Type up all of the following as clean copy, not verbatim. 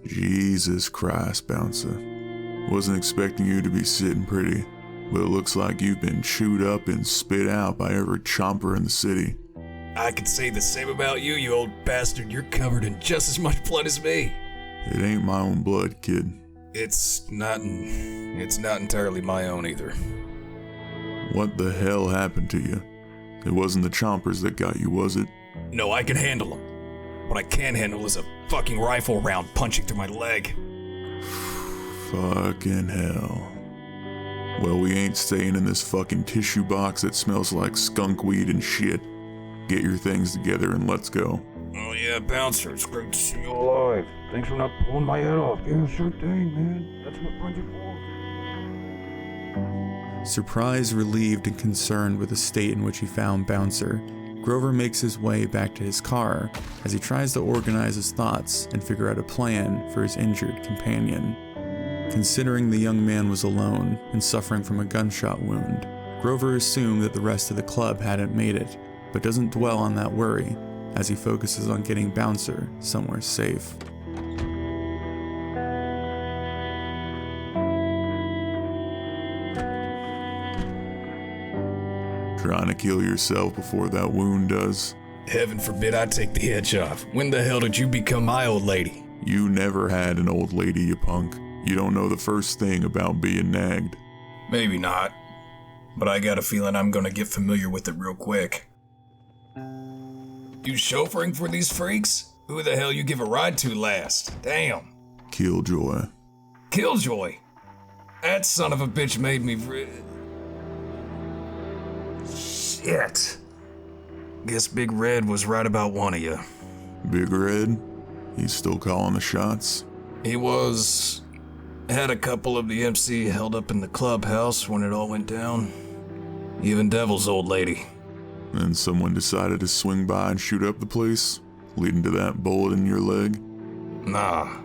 Jesus Christ, Bouncer. Wasn't expecting you to be sitting pretty, but it looks like you've been chewed up and spit out by every chomper in the city. I could say the same about you, you old bastard. You're covered in just as much blood as me. It ain't my own blood, kid. It's not entirely my own either. What the hell happened to you? It wasn't the chompers that got you, was it? No, I can handle them. What I can't handle is a fucking rifle round punching through my leg. Fucking hell. Well, we ain't staying in this fucking tissue box that smells like skunk weed and shit. Get your things together and let's go. Oh yeah, Bouncer, it's great to see you alive. Thanks for not pulling my head off. Yeah, sure thing, man. That's what friends are for. Surprised, relieved, and concerned with the state in which he found Bouncer, Grover makes his way back to his car as he tries to organize his thoughts and figure out a plan for his injured companion. Considering the young man was alone and suffering from a gunshot wound, Grover assumed that the rest of the club hadn't made it, but doesn't dwell on that worry as he focuses on getting Bouncer somewhere safe. Trying to kill yourself before that wound does? Heaven forbid I take the edge off. When the hell did you become my old lady? You never had an old lady, you punk. You don't know the first thing about being nagged. Maybe not, but I got a feeling I'm gonna get familiar with it real quick. You chauffeuring for these freaks? Who the hell you give a ride to last? Damn. Killjoy. Killjoy? That son of a bitch made me Shit. Guess Big Red was right about one of you. Big Red? He's still calling the shots? He was. Had a couple of the MC held up in the clubhouse when it all went down. Even Devil's old lady. Then someone decided to swing by and shoot up the place, leading to that bullet in your leg? Nah,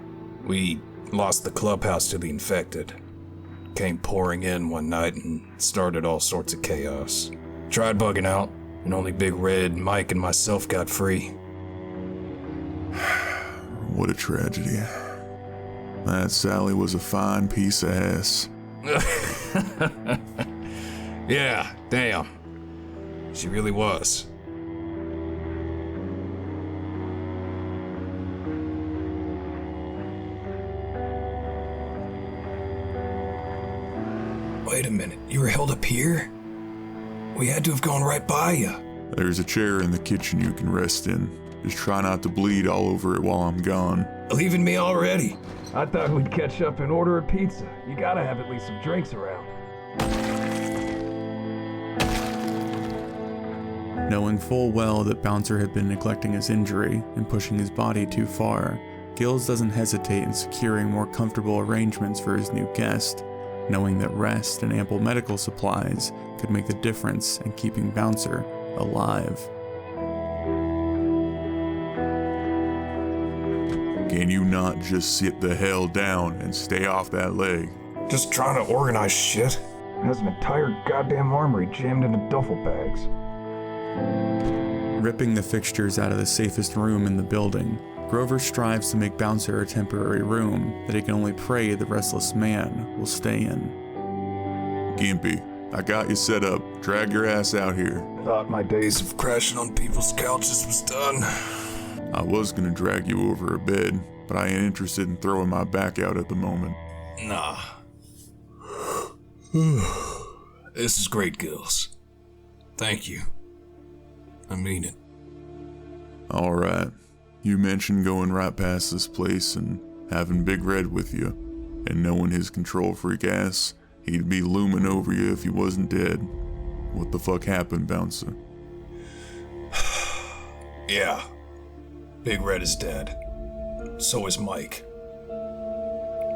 we lost the clubhouse to the infected. Came pouring in one night and started all sorts of chaos. Tried bugging out, and only Big Red, Mike, and myself got free. What a tragedy. That Sally was a fine piece of ass. Yeah, damn. She really was. Wait a minute, you were held up here? We had to have gone right by you. There's a chair in the kitchen you can rest in. Just try not to bleed all over it while I'm gone. Leaving me already? I thought we'd catch up and order a pizza. You gotta have at least some drinks around. Knowing full well that Bouncer had been neglecting his injury and pushing his body too far, Gills doesn't hesitate in securing more comfortable arrangements for his new guest, knowing that rest and ample medical supplies could make the difference in keeping Bouncer alive. Can you not just sit the hell down and stay off that leg? Just trying to organize shit. Has an entire goddamn armory jammed into duffel bags. Ripping the fixtures out of the safest room in the building, Grover strives to make Bouncer a temporary room that he can only pray the restless man will stay in. Gimpy, I got you set up. Drag your ass out here. Thought my days of crashing on people's couches was done. I was gonna drag you over a bed, but I ain't interested in throwing my back out at the moment. Nah. This is great, Gills. Thank you. I mean it. Alright. You mentioned going right past this place and having Big Red with you, and knowing his control freak ass, he'd be looming over you if he wasn't dead. What the fuck happened, Bouncer? Yeah. Big Red is dead. So is Mike.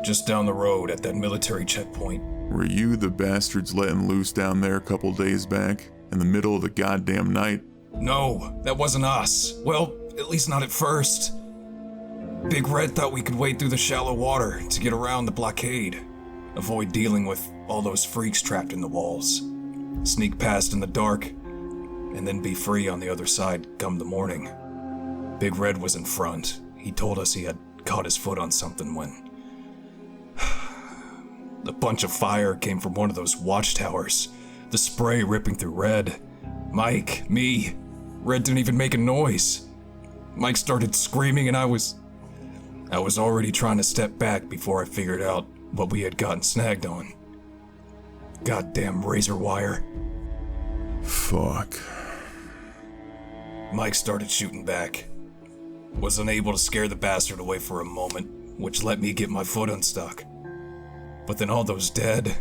Just down the road at that military checkpoint. Were you the bastards letting loose down there a couple days back, in the middle of the goddamn night? No, that wasn't us. Well, at least not at first. Big Red thought we could wade through the shallow water to get around the blockade. Avoid dealing with all those freaks trapped in the walls. Sneak past in the dark, and then be free on the other side come the morning. Big Red was in front. He told us he had caught his foot on something when a bunch of fire came from one of those watchtowers, the spray ripping through Red. Mike, me. Red didn't even make a noise. Mike started screaming and I was already trying to step back before I figured out what we had gotten snagged on. Goddamn razor wire. Fuck. Mike started shooting back. Was unable to scare the bastard away for a moment, which let me get my foot unstuck. But then all those dead,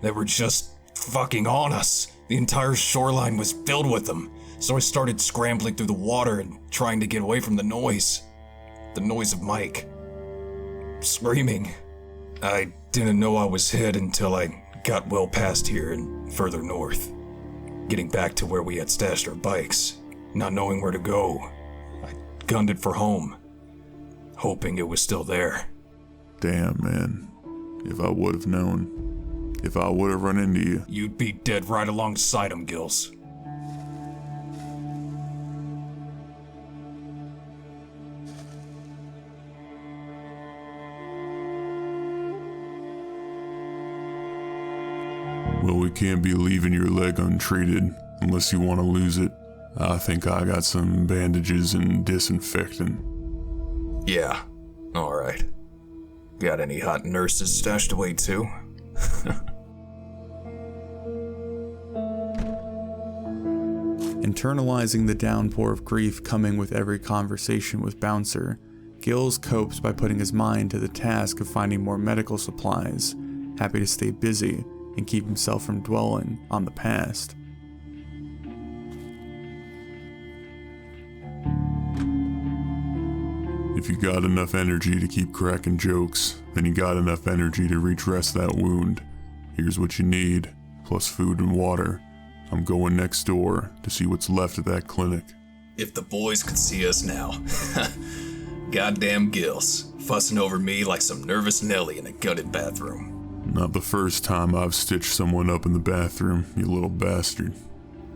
they were just fucking on us. The entire shoreline was filled with them, so I started scrambling through the water and trying to get away from the noise. The noise of Mike. Screaming. I didn't know I was hit until I got well past here and further north. Getting back to where we had stashed our bikes, not knowing where to go. I gunned it for home, hoping it was still there. Damn, man. If I would have known. If I would have run into you. You'd be dead right alongside him, Gills. Well, we can't be leaving your leg untreated unless you want to lose it. I think I got some bandages and disinfectant. Yeah, alright. Got any hot nurses stashed away too? Internalizing the downpour of grief coming with every conversation with Bouncer, Gills copes by putting his mind to the task of finding more medical supplies, happy to stay busy and keep himself from dwelling on the past. If you got enough energy to keep cracking jokes, then you got enough energy to redress that wound. Here's what you need, plus food and water. I'm going next door to see what's left of that clinic. If the boys could see us now. Goddamn Gills, fussing over me like some nervous Nelly in a gutted bathroom. Not the first time I've stitched someone up in the bathroom, you little bastard.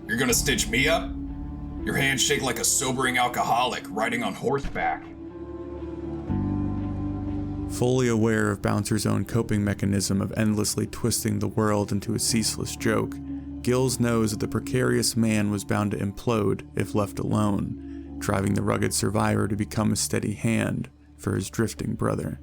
You're gonna stitch me up? Your hands shake like a sobering alcoholic riding on horseback. Fully aware of Bouncer's own coping mechanism of endlessly twisting the world into a ceaseless joke, Gills knows that the precarious man was bound to implode if left alone, driving the rugged survivor to become a steady hand for his drifting brother.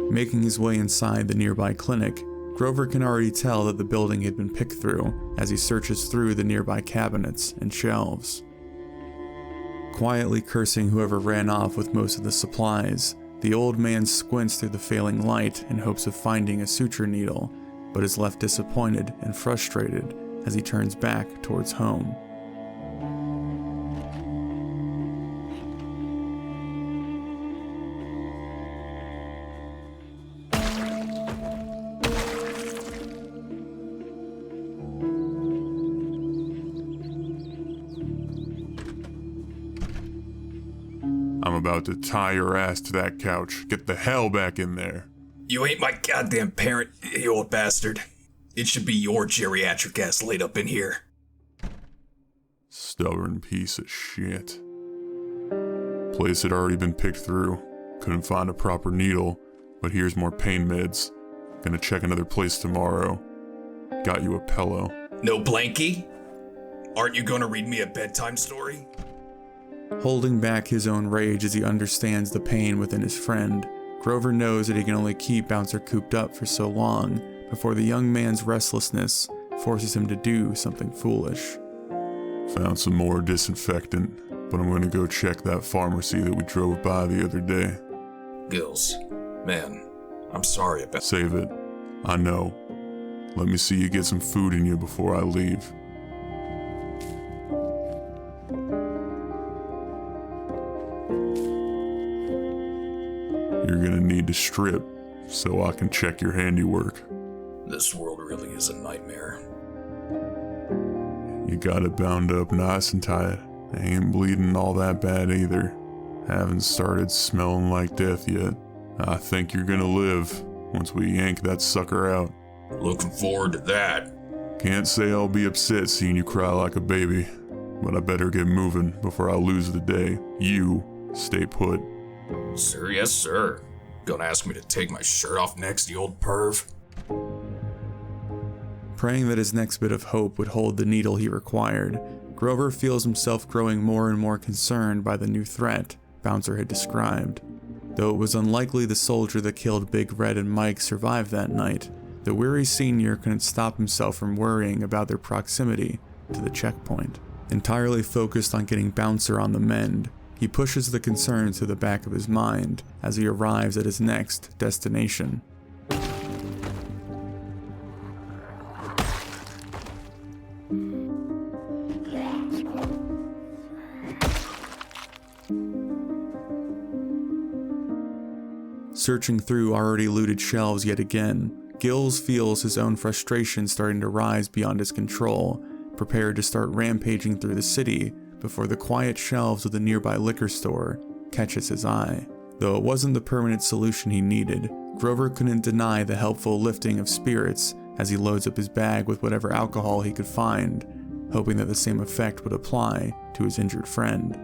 Making his way inside the nearby clinic, Grover can already tell that the building had been picked through as he searches through the nearby cabinets and shelves. Quietly cursing whoever ran off with most of the supplies, the old man squints through the failing light in hopes of finding a suture needle, but is left disappointed and frustrated as he turns back towards home. I'm about to tie your ass to that couch. Get the hell back in there. You ain't my goddamn parent, you old bastard. It should be your geriatric ass laid up in here. Stubborn piece of shit. Place had already been picked through. Couldn't find a proper needle, but here's more pain meds. Gonna check another place tomorrow. Got you a pillow. No blankie? Aren't you gonna read me a bedtime story? Holding back his own rage as he understands the pain within his friend, Grover knows that he can only keep Bouncer cooped up for so long before the young man's restlessness forces him to do something foolish. Found some more disinfectant, but I'm gonna go check that pharmacy that we drove by the other day. Gills, man, I'm sorry about... Save it. I know. Let me see you get some food in you before I leave. You're gonna need to strip, so I can check your handiwork. This world really is a nightmare. You got it bound up nice and tight. Ain't bleeding all that bad either. Haven't started smelling like death yet. I think you're gonna live once we yank that sucker out. Looking forward to that. Can't say I'll be upset seeing you cry like a baby, but I better get moving before I lose the day. You Stay put. Sir, yes, sir. Gonna ask me to take my shirt off next, you old perv? Praying that his next bit of hope would hold the needle he required, Grover feels himself growing more and more concerned by the new threat Bouncer had described. Though it was unlikely the soldier that killed Big Red and Mike survived that night, the weary senior couldn't stop himself from worrying about their proximity to the checkpoint. Entirely focused on getting Bouncer on the mend, he pushes the concern to the back of his mind as he arrives at his next destination. Searching through already looted shelves yet again, Gills feels his own frustration starting to rise beyond his control, prepared to start rampaging through the city before the quiet shelves of the nearby liquor store catches his eye. Though it wasn't the permanent solution he needed, Grover couldn't deny the helpful lifting of spirits as he loads up his bag with whatever alcohol he could find, hoping that the same effect would apply to his injured friend.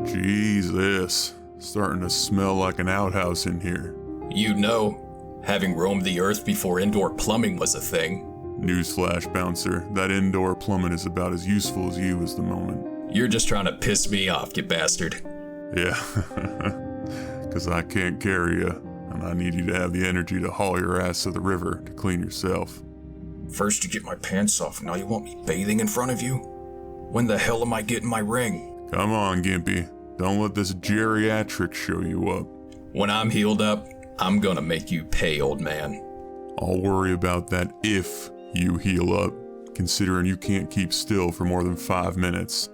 Jesus, starting to smell like an outhouse in here. You know, having roamed the earth before indoor plumbing was a thing. Newsflash, Bouncer, that indoor plumbing is about as useful as you is the moment. You're just trying to piss me off, you bastard. Yeah, because I can't carry you, and I need you to have the energy to haul your ass to the river to clean yourself. First you get my pants off, now you want me bathing in front of you? When the hell am I getting my ring? Come on, Gimpy. Don't let this geriatric show you up. When I'm healed up, I'm gonna make you pay, old man. I'll worry about that if you heal up, considering you can't keep still for more than 5 minutes.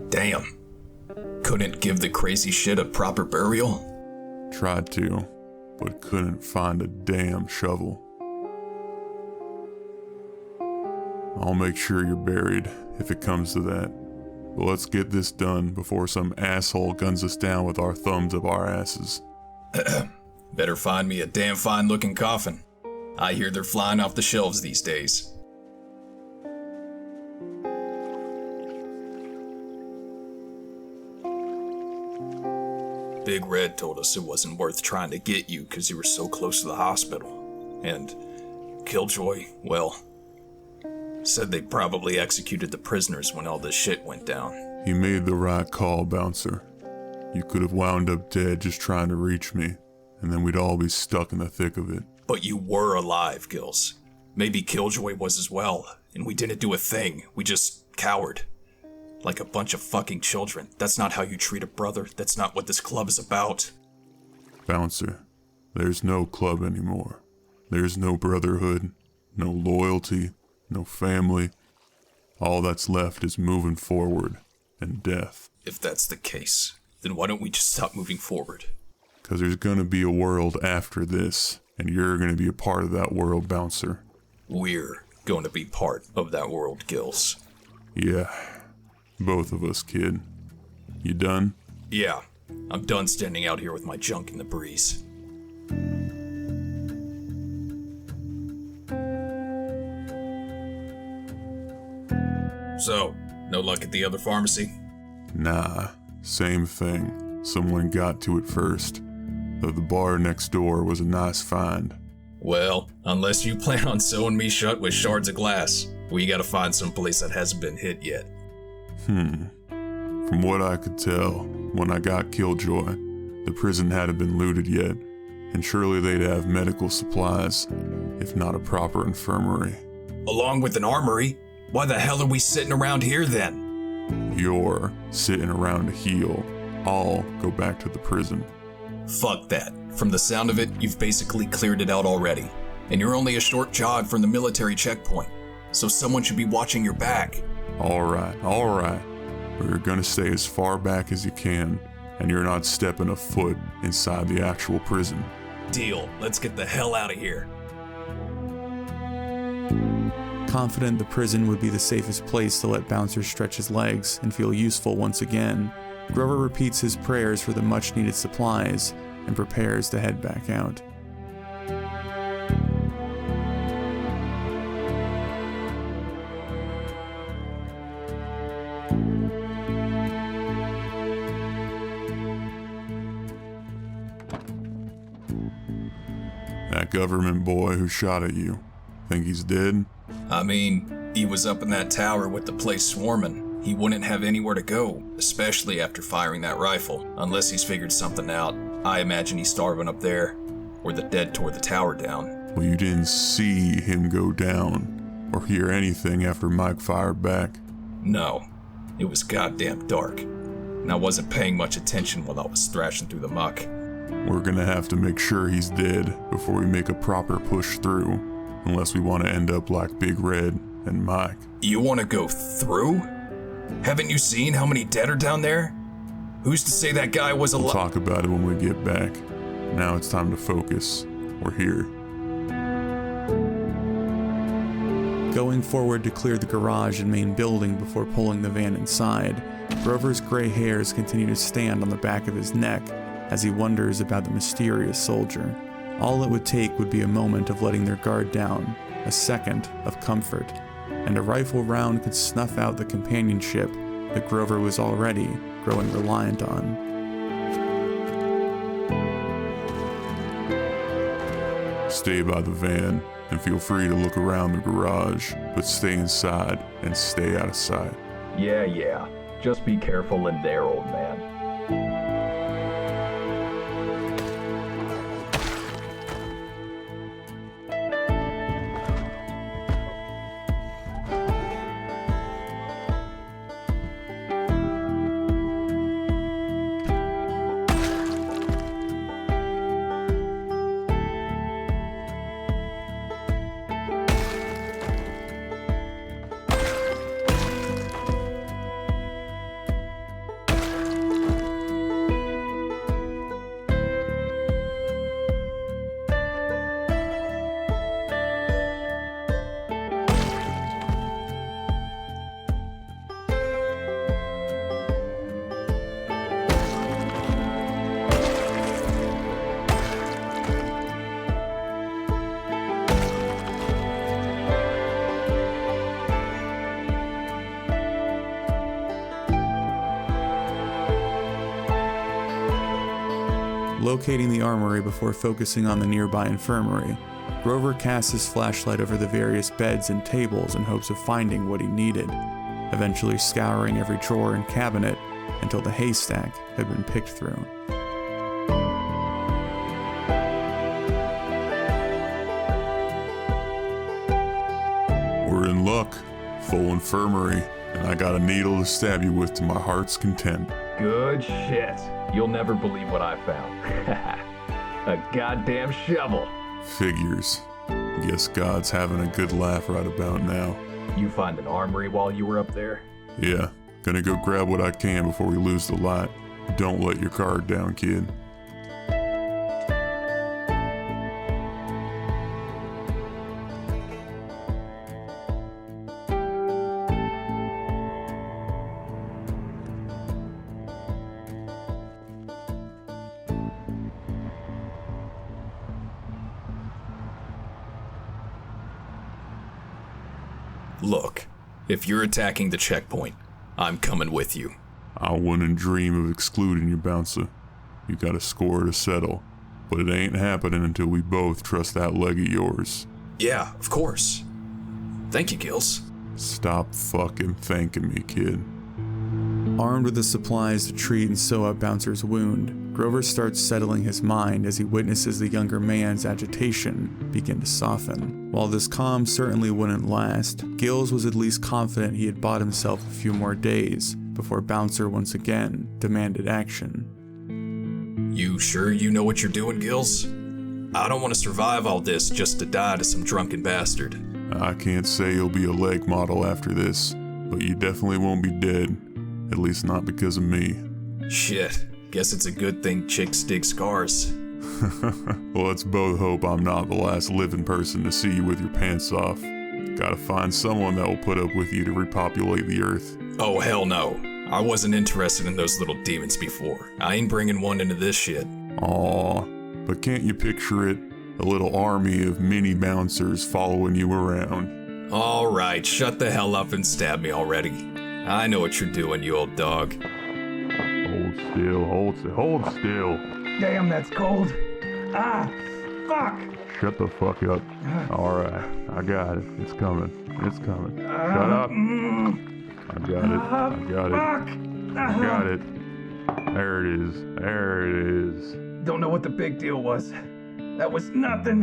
Damn. Couldn't give the crazy shit a proper burial? Tried to, but couldn't find a damn shovel. I'll make sure you're buried, if it comes to that. But let's get this done before some asshole guns us down with our thumbs up our asses. Better find me a damn fine looking coffin. I hear they're flying off the shelves these days. Big Red told us it wasn't worth trying to get you because you were so close to the hospital. And Killjoy, well, said they probably executed the prisoners when all this shit went down. He made the right call, Bouncer. You could have wound up dead just trying to reach me, and then we'd all be stuck in the thick of it. But you were alive, Gills. Maybe Killjoy was as well, and we didn't do a thing. We just cowered. Like a bunch of fucking children. That's not how you treat a brother. That's not what this club is about. Bouncer, there's no club anymore. There's no brotherhood, no loyalty, no family. All that's left is moving forward and death. If that's the case, then why don't we just stop moving forward? Because there's gonna be a world after this, and you're gonna be a part of that world, Bouncer. We're going to be part of that world, Gills. Yeah, both of us, kid. You done? Yeah, I'm done standing out here with my junk in the breeze. So, no luck at the other pharmacy? Nah, same thing. Someone got to it first. Though the bar next door was a nice find. Well, unless you plan on sewing me shut with shards of glass, we gotta find some place that hasn't been hit yet. From what I could tell, when I got Killjoy, the prison hadn't been looted yet, and surely they'd have medical supplies, if not a proper infirmary. Along with an armory? Why the hell are we sitting around here then? You're sitting around to heal. I'll go back to the prison. Fuck that. From the sound of it, you've basically cleared it out already. And you're only a short jog from the military checkpoint. So someone should be watching your back. Alright. But you're gonna stay as far back as you can, and you're not stepping a foot inside the actual prison. Deal. Let's get the hell out of here. Confident the prison would be the safest place to let Bouncer stretch his legs and feel useful once again, Grover repeats his prayers for the much-needed supplies and prepares to head back out. That government boy who shot at you, think he's dead? I mean, he was up in that tower with the place swarming. He wouldn't have anywhere to go, especially after firing that rifle, unless he's figured something out. I imagine he's starving up there, or the dead tore the tower down. Well, you didn't see him go down, or hear anything after Mike fired back? No, it was goddamn dark, and I wasn't paying much attention while I was thrashing through the muck. We're gonna have to make sure he's dead before we make a proper push through, unless we want to end up like Big Red and Mike. You want to go through? Haven't you seen how many dead are down there? Who's to say that guy was alive? We'll talk about it when we get back. Now it's time to focus. We're here. Going forward to clear the garage and main building before pulling the van inside, Grover's gray hairs continue to stand on the back of his neck as he wonders about the mysterious soldier. All it would take would be a moment of letting their guard down, a second of comfort, and a rifle round could snuff out the companionship that Grover was already growing reliant on. Stay by the van and feel free to look around the garage, but stay inside and stay out of sight. Yeah. Just be careful in there, old man. Locating the armory before focusing on the nearby infirmary, Grover casts his flashlight over the various beds and tables in hopes of finding what he needed, eventually scouring every drawer and cabinet until the haystack had been picked through. We're in luck. Full infirmary, and I got a needle to stab you with to my heart's content. Good shit. You'll never believe what I found. A goddamn shovel. Figures. Guess God's having a good laugh right about now. You find an armory while you were up there? Yeah, gonna go grab what I can before we lose the light. Don't let your guard down, kid. Look, if you're attacking the checkpoint, I'm coming with you. I wouldn't dream of excluding you, Bouncer. You got a score to settle, but it ain't happening until we both trust that leg of yours. Yeah, of course. Thank you, Gills. Stop fucking thanking me, kid. Armed with the supplies to treat and sew up Bouncer's wound, Grover starts settling his mind as he witnesses the younger man's agitation begin to soften. While this calm certainly wouldn't last, Gills was at least confident he had bought himself a few more days before Bouncer once again demanded action. You sure you know what you're doing, Gills? I don't want to survive all this just to die to some drunken bastard. I can't say you'll be a leg model after this, but you definitely won't be dead. At least not because of me. Shit, guess it's a good thing chicks dig scars. Well, let's both hope I'm not the last living person to see you with your pants off. Gotta find someone that will put up with you to repopulate the Earth. Oh, hell no. I wasn't interested in those little demons before. I ain't bringing one into this shit. Aw, but can't you picture it? A little army of mini bouncers following you around. Alright, shut the hell up and stab me already. I know what you're doing, you old dog. Hold still, hold still. Damn, that's cold. Ah, fuck. Shut the fuck up. Alright, I got it. It's coming. Shut up. I got it. I got it. There it is. Don't know what the big deal was. That was nothing.